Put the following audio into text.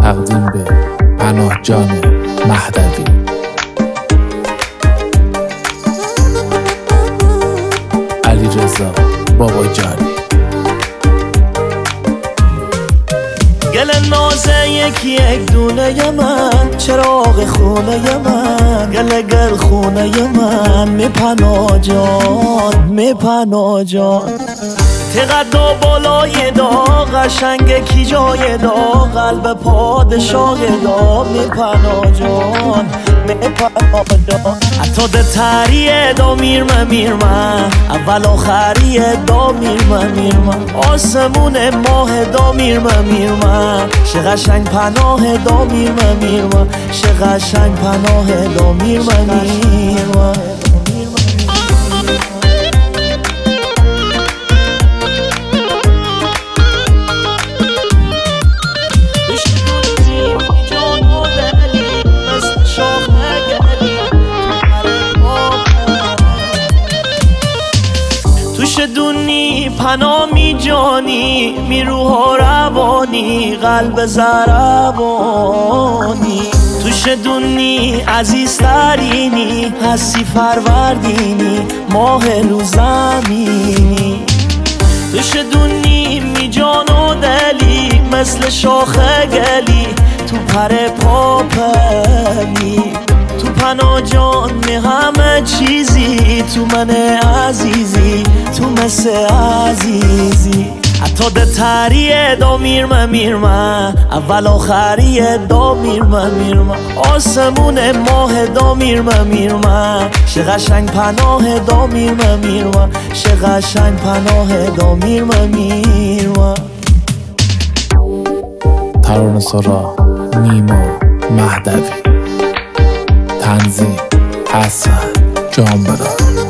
تقدیم به پناه جان مهدوی. علیرضا باباجانی. گل نازه یک دونه من، چراغ خونه من، گل خونه من، میپناه جان میپناه جان. تقدا بالای دا قشنگ کی جای دا، قلب پادشاه دا، میپناه جان میپناه جان. حتی ده تریه دا میرمه اول آخریه دا میرمه آسمون ماه دا میرمه شه قشنگ پناه دا میرمه شه قشنگ پناه دا میرمه. توش دونی پناه می جانی، می روح روانی، قلب زربانی. توش دونی عزیزترینی، هستی فروردینی، ماه رو زمینی. توش دونی می جان و دلی، مثل شاخه گلی، تو پر پاپلی. تو پناه جان می همه چیزی، تو من عزیزی، تو مثل عزیزی. حتی ده تریه دا میرمه اول آخریه دا میرمه آسمون ماه دا میرمه شه قشنگ پناه دا میرمه شه قشنگ پناه دا میرمه. ترانه‌سرا نیما مهدوی. تنظیم حسن جانبران.